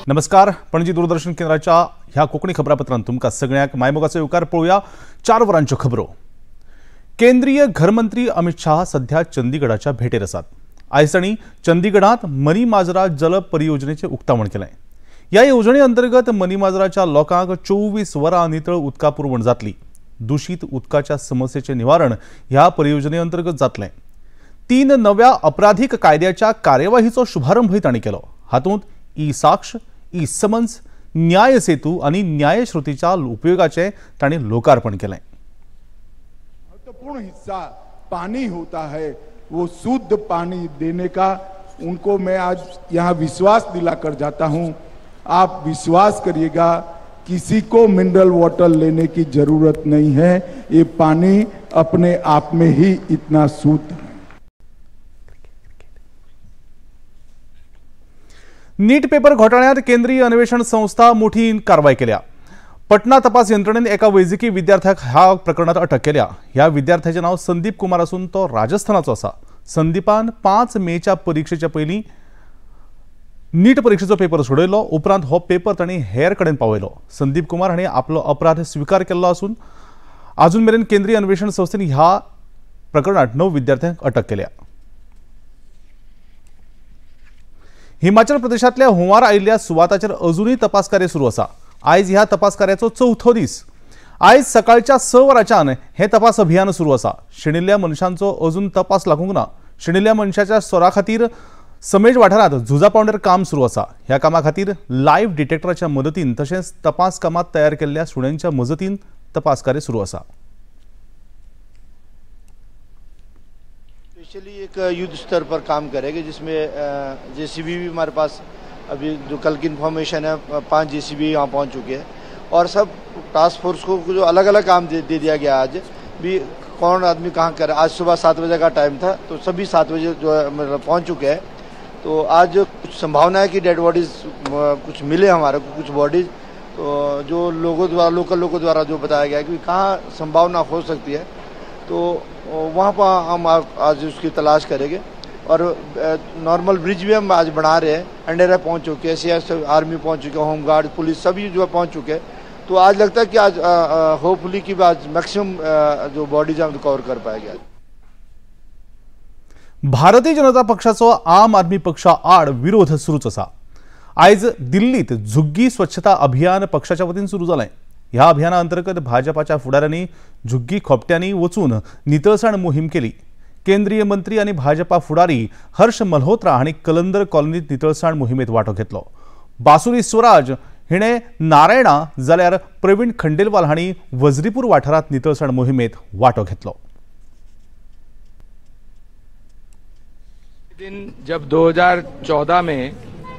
नमस्कार, पणजी दूरदर्शन केंद्राच्या ह्या कोकणी खबरापत्रांत तुमकां सगळ्यांक मायमोगाचो येवकार पळोवया 4 वरांच्यो खबरो। केंद्रीय घरमंत्री अमित शाह सध्या चंदीगडाच्या भेटेर आसात। आयज तांणी चंदीगडात मनी माजरा जल परियोजनेचे उक्तावण केलें। ह्या येवजणे अंतर्गत मनी माजराच्या लोकांक 24 वरां नितळ उदका पुरवण जातली। दूषित उदकाच्या समस्येचे निवारण ह्या परियोजने अंतर्गत जातलें। 3 नव्या अपराधीक कायद्याच्या कार्यवाहीचो शुभारंभय तांणी केलो। हातूंत ई साक्ष, ई समन्स, न्याय सेतू आणि न्याय श्रुतीच्या उपयोगाचे तांणी लोकार्पण केलें। महत्वपूर्ण हिस्सा पानी होता है, वो शुद्ध पानी देने का उनको मैं आज यहाँ विश्वास दिलाकर जाता हूँ। आप विश्वास करिएगा, किसी को मिनरल वाटर लेने की जरूरत नहीं है। ये पानी अपने आप में ही इतना शुद्ध है। नीट पेपर घोटाळ्यांत केंद्रीय अन्वेषण संस्था मोठी कारवाई केल्या। पटना तपास यंत्रणेन एका वैजकी विद्यार्थ्याक ह्या प्रकरणात अटक केल्या। ह्या विद्यार्थ्याचे नाव संदीप कुमार असून तो राजस्थानाचो आसा। संदीपान 5 मेच्या परीक्षेच्या पयलीं नीट परीक्षेचो पेपर सोडयलो। उपरांत हो पेपर तांणी हेर कडेन पावयलो। संदीप कुमार हांणी आपलो अपराध स्वीकार केल्लो असून अजून मेरेन केंद्रीय अन्वेषण संस्थेन ह्या प्रकरणात 9 विद्यार्थ्यांक अटक केल्या। हिमाचल प्रदेशातल्या हुंवार आयिल्ल्या सुवाताचेर अजूनही तपास कार्य सुरू आसा। आयज ह्या तपास कार्याचो 4थो दीस। आयज सकाळच्या 6 वरांच्यान हे तपास अभियान सुरू आसा। शेणिल्ल्या मनशांचो अजून तपास लागूंक ना। शेणिल्ल्या मनशाच्या सोरा खातीर समेज वाठारांत झुजा पावंड्यार काम सुरू आसा। ह्या कामा खातीर लायव्ह डिटेक्टराच्या मदतीन तशेंच तपास कामात तयार केल्ल्या सुण्यांच्या मजतीन तपास कार्य सुरू आसा। स्पेशली एक युद्ध स्तर पर काम करेंगे, जिसमें जेसीबी भी हमारे पास अभी जो कल की इन्फॉर्मेशन है 5 जेसीबी यहाँ पहुँच चुके हैं। और सब टास्क फोर्स को जो अलग अलग काम दे दिया गया। आज भी कौन आदमी कहाँ कर, आज सुबह 7 बजे का टाइम था, तो सभी 7 बजे जो है मतलब पहुँच चुके हैं। तो आज कुछ संभावना है कि डेड बॉडीज कुछ मिले हमारे को, कुछ बॉडीज तो जो लोगों द्वारा, लोकल लोगों द्वारा जो बताया गया कि कहाँ संभावना हो सकती है, तो वहाँ पर हम आज उसकी तलाश करेंगे। और नॉर्मल ब्रिज भी हम आज बना रहे हैं। अंडेरा पहुँच चुके हैं, सीएस आर्मी पहुँच चुके हैं, होमगार्ड पुलिस सभी जो है पहुँच चुके हैं। तो आज लगता है कि आज होपफुली कि आज मैक्सिमम जो बॉडीज हम कवर कर पाएंगे। भारतीय जनता पक्षाचो आम आदमी पक्षा आड विरोध सुरूच आसा। आयज दिल्लीत झुग्गी स्वच्छता अभियान पक्षाच्या वतीन सुरू जालें। ह्या अभियाना अंतर्गत भाजपाच्या फुडाऱ्यांनी झुग्गी खोपट्यांनी वचून नितळसाण मोहीम केली। केंद्रीय मंत्री आणि भाजपा फुडारी हर्ष मल्होत्रा हांणी कलंदर कॉलनीत नितळसाण मोहिमेत वांटो घेतलो। बासुरी स्वराज हिणे नारायणा जाल्यार प्रवीण खंडेलवाल हांणी वजरीपूर वाठारांत नितळसाण मोहिमेत वांटो घेतलो। दिन जब 2014 में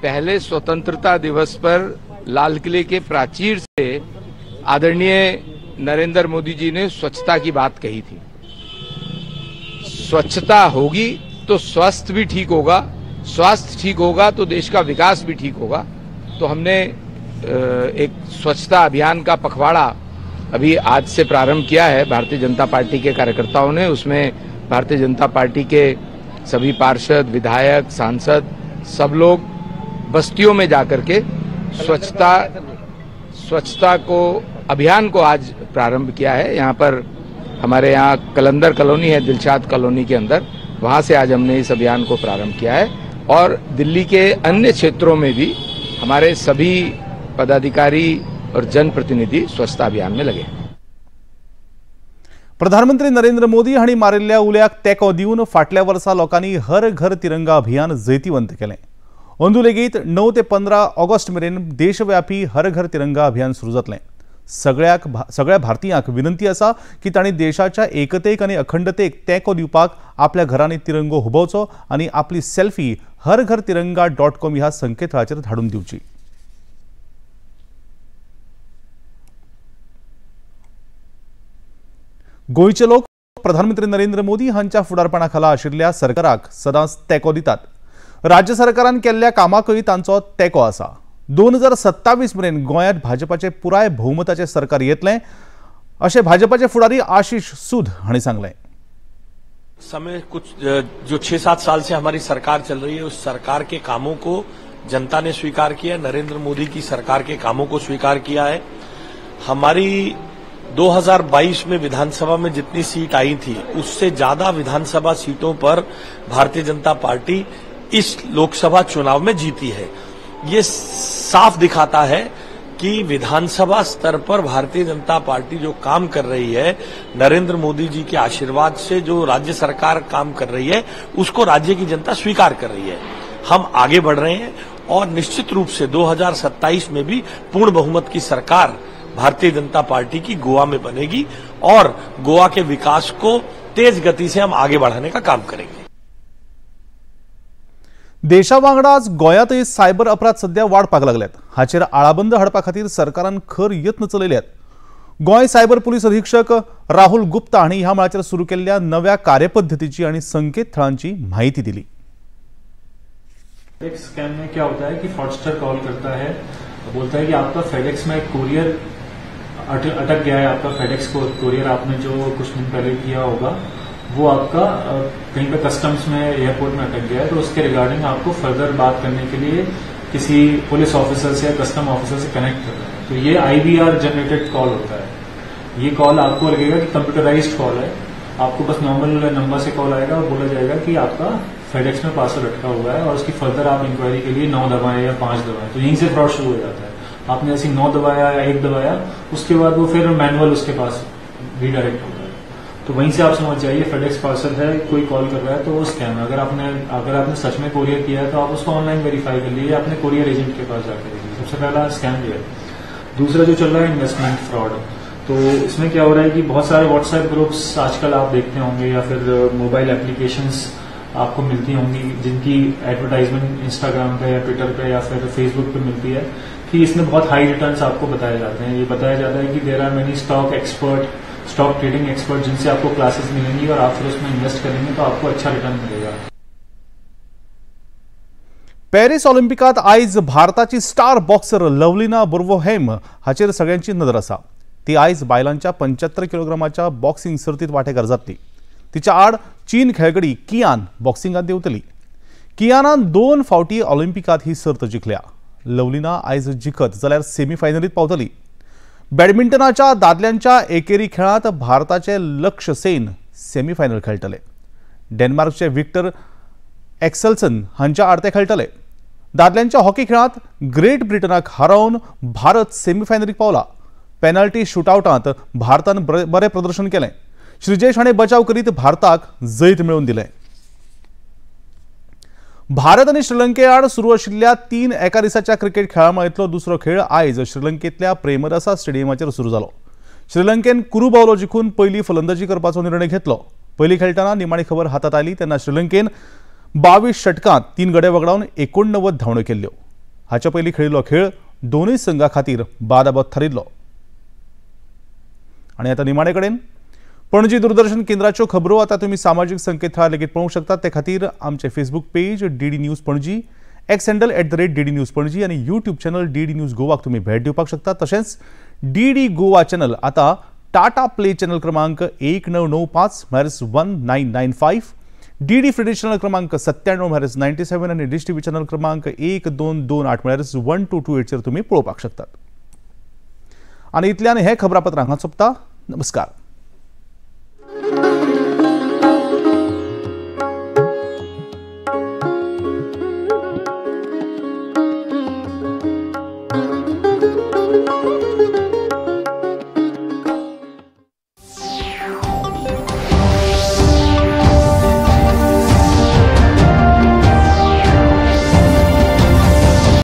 पहले स्वतंत्रता दिवस पर लाल किले के प्राचीर से आदरणीय नरेंद्र मोदी जी ने स्वच्छता की बात कही थी। स्वच्छता होगी तो स्वास्थ्य भी ठीक होगा, स्वास्थ्य ठीक होगा तो देश का विकास भी ठीक होगा। तो हमने एक स्वच्छता अभियान का पखवाड़ा अभी आज से प्रारंभ किया है भारतीय जनता पार्टी के कार्यकर्ताओं ने। उसमें भारतीय जनता पार्टी के सभी पार्षद, विधायक, सांसद सब लोग बस्तियों में जाकर के स्वच्छता को अभियान को आज प्रारंभ किया है। यहाँ पर हमारे यहाँ कलंदर कॉलोनी है, दिलशाद कॉलोनी के अंदर, वहाँ से आज हमने इस अभियान को प्रारंभ किया है। और दिल्ली के अन्य क्षेत्रों में भी हमारे सभी पदाधिकारी और जनप्रतिनिधि स्वच्छता अभियान में लगे। प्रधानमंत्री नरेंद्र मोदी हांणी मारिल्ल्या उल्याक तेंको दिवन फाटल्या वर्सा लोकांनी हर घर तिरंगा अभियान जैतिवंत केलें। अंदू लेगीत 9 ते 15 ऑगस्ट मेरेन देशव्यापी हर घर तिरंगा अभियान सुरू जातलें। सगळ्या भारतीयांक विनंती आसा की तांणी देशाच्या एकतेक आनी अखंडतेक तेंको दिवपाक आपल्या घरांनी तिरंगो हुबोवचो आनी आपली सेल्फी हरघरतिरंगा.com ह्या संकेतथळाचेर धाडून दिवची। गोंयचे लोक प्रधानमंत्री नरेंद्र मोदी हांच्या फुडारपणाखाला आशिल्ल्या सरकाराक सदांच तेंको दितात। राज्य सरकारान केल्ल्या कामाकय तांचो तेंको आसा। 2027 मेरेन गोंयांत भाजपाचे पुराय बहुमताचे सरकार येतलें अशें भाजपाचे फुडारी आशीष सूद हांणी सांगलें। समय कुछ जो 6-7 साल से हमारी सरकार चल रही है, उस सरकार के कामों को जनता ने स्वीकार किया है, नरेंद्र मोदी की सरकार के कामों को स्वीकार किया है। हमारी 2022 में विधानसभा में जितनी सीट आई थी उससे ज्यादा विधानसभा सीटों पर भारतीय जनता पार्टी इस लोकसभा चुनाव में जीती है। ये साफ दिखाता है कि विधानसभा स्तर पर भारतीय जनता पार्टी जो काम कर रही है, नरेंद्र मोदी जी के आशीर्वाद से जो राज्य सरकार काम कर रही है, उसको राज्य की जनता स्वीकार कर रही है। हम आगे बढ़ रहे हैं और निश्चित रूप से 2027 में भी पूर्ण बहुमत की सरकार भारतीय जनता पार्टी की गोवा में बनेगी और गोवा के विकास को तेज गति से हम आगे बढ़ाने का काम करेंगे। देशावांगडाच गोंयांतय सायबर अपराध सध्या वाडपाक लागल्यात। हाचेर आळाबंद हाडपा खातीर सरकारान खर यत्न चलयल्यात। गोंय सायबर पुलीस अधीक्षक राहुल गुप्ता हांणी ह्या मळाचेर सुरू केल्ल्या नव्या कार्यपद्धतीची आणि संकेतथळांची माहिती दिली। एक स्कैम में क्या होता है कि फ्रॉडस्टर कॉल करता है, बोलता है कि आपका फेडेक्स में एक कुरियर अटक गया है, आपका फेडेक्स कुरियर आपने जो कुछ दिन पहले किया होगा वो आपका कहीं पे कस्टम्स में एयरपोर्ट में अटक गया है, तो उसके रिगार्डिंग आपको फर्दर बात करने के लिए किसी पुलिस ऑफिसर से या कस्टम ऑफिसर से कनेक्ट कर रहे हैं। तो ये IVR जनरेटेड कॉल होता है। ये कॉल आपको लगेगा कि कंप्यूटराइज्ड कॉल है, आपको बस नॉर्मल नंबर से कॉल आएगा और बोला जाएगा कि आपका फेडेक्स में पार्सल अटका हुआ है और उसकी फर्दर आप इंक्वायरी के लिए 9 दबाएं या 5 दबाएं। तो यहीं से फ्रॉड शुरू हो जाता है। आपने ऐसी 9 दबाया या 1 दबाया, उसके बाद वो फिर मैनुअल उसके पास रीडायरेक्ट होता है। तो वहीं से आप समझ जाइए फेडेक्स पार्सल है, कोई कॉल कर रहा है तो वो स्कैम है। अगर आपने सच में कोरियर किया है तो आप उसको ऑनलाइन वेरीफाई कर लीजिए, अपने कोरियर एजेंट के पास जाकर लीजिए। सबसे पहला स्कैम ये है। दूसरा जो चल रहा है इन्वेस्टमेंट फ्रॉड, तो इसमें क्या हो रहा है कि बहुत सारे व्हाट्सएप ग्रुप्स आजकल आप देखते होंगे या फिर मोबाइल एप्लीकेशंस आपको मिलती होंगी जिनकी एडवर्टाइजमेंट इंस्टाग्राम पे या ट्विटर पे या फिर फेसबुक पे मिलती है कि इसमें बहुत हाई रिटर्न्स आपको बताए जाते हैं। ये बताया जाता है कि there are many stock trading expert जिनसे आपको क्लासेस मिलेंगी और आप फिर उसमें इन्वेस्ट करेंगे तो आपको अच्छा रिटर्न मिलेगा। पॅरिस ऑलिंपिकात आयज भारताची स्टार बॉक्सर लवलिना बोर्गोहेन हाचेर सगळ्यांची नदर आसा। ती आयज बायलांच्या 75 किलोग्रामाच्या बॉक्सिंग सर्तीत वांटेकार जातली। तिच्या आड चीन खेळगडी कियान बॉक्सिंगात देंवतली। कियानान 2 फावटी ऑलिंपिकात ही सर्त जिखल्या। लवलिना आयज जिखत जाल्यार सेमीफायनलीत पावतली। बॅडमिंटनाच्या दादल्यांच्या एकेरी खेळात भारताचे लक्ष्य सेन सेमीफायनल खेळटले। डेन्मार्कचे विक्टर एक्सेल्सन हांच्या आड ते खेळटले। दादल्यांच्या हॉकी खेळात ग्रेट ब्रिटनाक हारावन भारत सेमीफायनलीत पावला। पेनल्टी शूटआउटांत भारतान बरें प्रदर्शन केलें। श्रीजेश हाणें बचाव करीत भारताक जैत मेळवून दिलें। भारत आनी श्रीलंके आड सुरू आशिल्ल्या 3 एका दिसाच्या क्रिकेट खेळामाळेंतलो दुसरो खेळ आयज श्रीलंकेंतल्या प्रेमदासा स्टेडियमाचेर सुरू जालो। श्रीलंकेन कुरुबावलो जिखून पयली फलंदाजी करपाचो निर्णय घेतलो। पयली खेळटना निमाणी खबर हातात आयली तेन्ना श्रीलंकेन 22 षटकांत 3 गडे वगडावन 89 धांवड्यो केल्ल्यो। हाच्या पयलीं खेळिल्लो खेळ दोनूय संघां खातीर बादाबाद थारिल्लो। आनी आतां निमाणे कडेन पणजी दूरदर्शन केंद्राच्यो खबरो आता तुम्ही सामाजिक संकेतथळार लेगीत पळोवंक शकतात। ते खातीर आमचे Facebook page DD news Panaji, x handle @DD news Panaji आणि यूट्यूब चॅनल DD न्यूज गोवाक तुम्ही भेट दिवपाक शकतात। तशेंच DD गोवा चॅनल आता टाटा प्ले चॅनल क्रमांक 1995 म्हळ्यार 1995, DD फ्री चॅनल क्रमांक 97 म्हळ्यार 97 आणि डिश टीव्ही चॅनल क्रमांक 1228 म्हळ्यार 1228 चेर तुम्ही पळोवपाक शकतात। आणि इतल्यान हे खबरापत्र हांगा सोंपता। नमस्कार।